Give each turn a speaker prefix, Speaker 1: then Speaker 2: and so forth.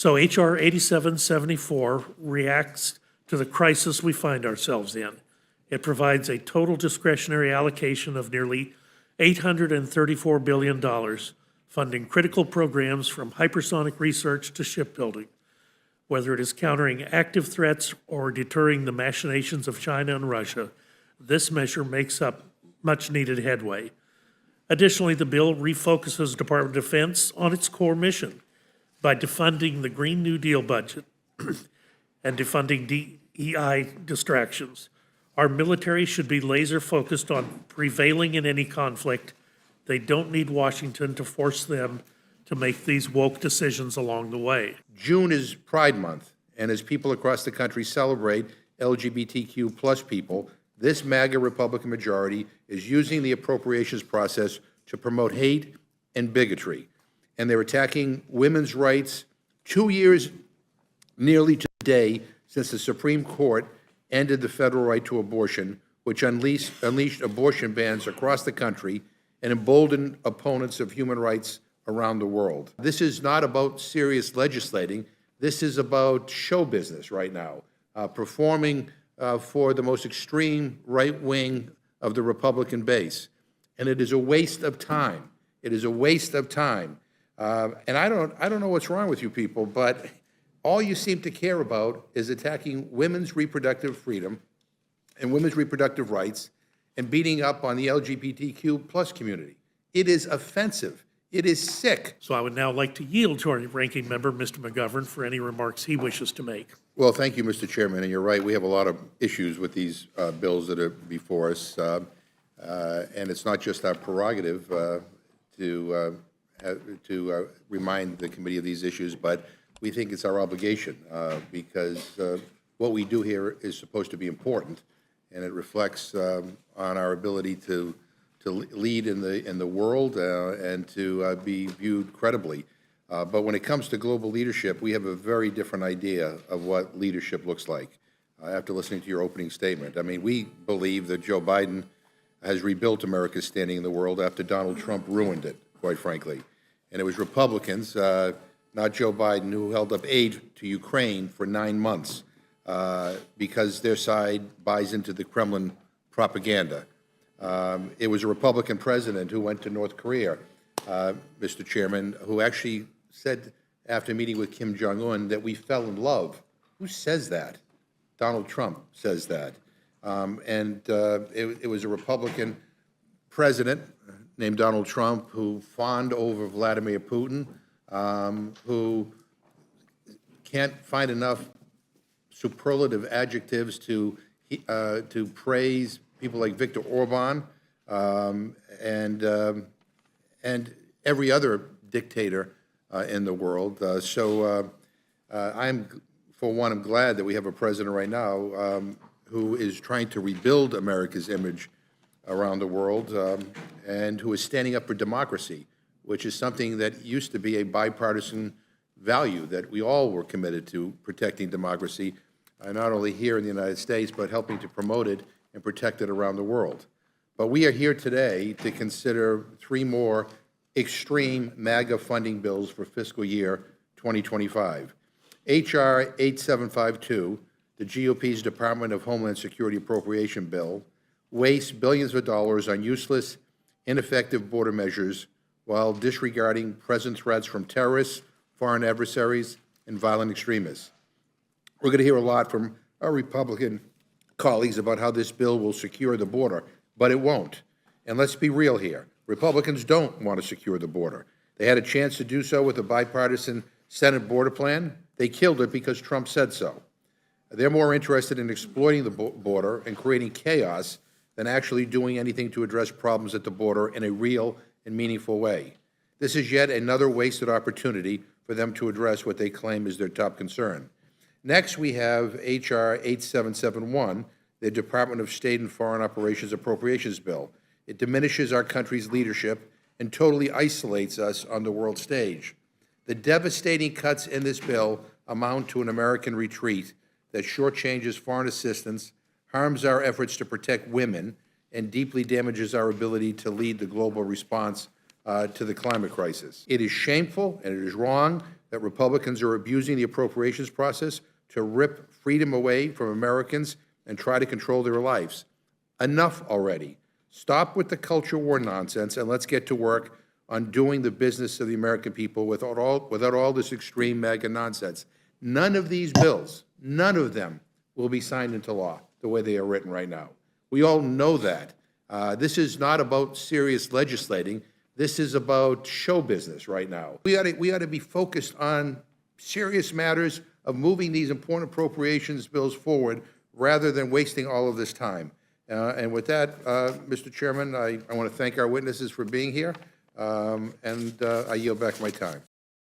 Speaker 1: So H.R. 8774 reacts to the crisis we find ourselves in. It provides a total discretionary allocation of nearly $834 billion, funding critical programs from hypersonic research to shipbuilding. Whether it is countering active threats or deterring the machinations of China and Russia, this measure makes up much-needed headway. Additionally, the bill refocuses Department of Defense on its core mission by defunding the Green New Deal budget and defunding DEI distractions. Our military should be laser-focused on prevailing in any conflict. They don't need Washington to force them to make these woke decisions along the way.
Speaker 2: June is Pride Month, and as people across the country celebrate LGBTQ plus people, this MAGA Republican majority is using the appropriations process to promote hate and bigotry. And they're attacking women's rights 2 years nearly to the day since the Supreme Court ended the federal right to abortion, which unleashed abortion bans across the country and emboldened opponents of human rights around the world. This is not about serious legislating. This is about show business right now, performing for the most extreme right wing of the Republican base. And it is a waste of time. It is a waste of time. And I don't know what's wrong with you people, but all you seem to care about is attacking women's reproductive freedom and women's reproductive rights and beating up on the LGBTQ plus community. It is offensive. It is sick.
Speaker 1: So I would now like to yield to our ranking member, Mr. McGovern, for any remarks he wishes to make.
Speaker 2: Well, thank you, Mr. Chairman, and you're right. We have a lot of issues with these bills that are before us, and it's not just our prerogative to remind the committee of these issues, but we think it's our obligation because what we do here is supposed to be important, and it reflects on our ability to lead in the world and to be viewed credibly. But when it comes to global leadership, we have a very different idea of what leadership looks like. After listening to your opening statement, I mean, we believe that Joe Biden has rebuilt America's standing in the world after Donald Trump ruined it, quite frankly. And it was Republicans, not Joe Biden, who held up aid to Ukraine for 9 months because their side buys into the Kremlin propaganda. It was a Republican president who went to North Korea, Mr. Chairman, who actually said after meeting with Kim Jong-un that we fell in love. Who says that? Donald Trump says that. It was a Republican president named Donald Trump who fawned over Vladimir Putin, who can't find enough superlative adjectives to praise people like Viktor Orban and every other dictator in the world. I'm glad that we have a president right now who is trying to rebuild America's image around the world and who is standing up for democracy, which is something that used to be a bipartisan value that we all were committed to protecting democracy, not only here in the United States, but helping to promote it and protect it around the world. But we are here today to consider 3 more extreme MAGA funding bills for fiscal year 2025. H.R. 8752, the GOP's Department of Homeland Security appropriation bill, wastes billions of dollars on useless, ineffective border measures while disregarding present threats from terrorists, foreign adversaries, and violent extremists. We're going to hear a lot from our Republican colleagues about how this bill will secure the border, but it won't. And let's be real here. Republicans don't want to secure the border. They had a chance to do so with a bipartisan Senate border plan. They killed it because Trump said so. They're more interested in exploiting the border and creating chaos than actually doing anything to address problems at the border in a real and meaningful way. This is yet another wasted opportunity for them to address what they claim is their top concern. Next, we have H.R. 8771, the Department of State and Foreign Operations Appropriations Bill. It diminishes our country's leadership and totally isolates us on the world stage. The devastating cuts in this bill amount to an American retreat that shortchanges foreign assistance, harms our efforts to protect women, and deeply damages our ability to lead the global response to the climate crisis. It is shameful and it is wrong that Republicans are abusing the appropriations process to rip freedom away from Americans and try to control their lives. Enough already. Stop with the culture war nonsense, and let's get to work on doing the business of the American people without all this extreme MAGA nonsense. None of these bills, none of them will be signed into law the way they are written right now. We all know that. This is not about serious legislating. This is about show business right now. We ought to be focused on serious matters of moving these important appropriations bills forward rather than wasting all of this time. And with that, Mr. Chairman, I want to thank our witnesses for being here, and I yield back my time.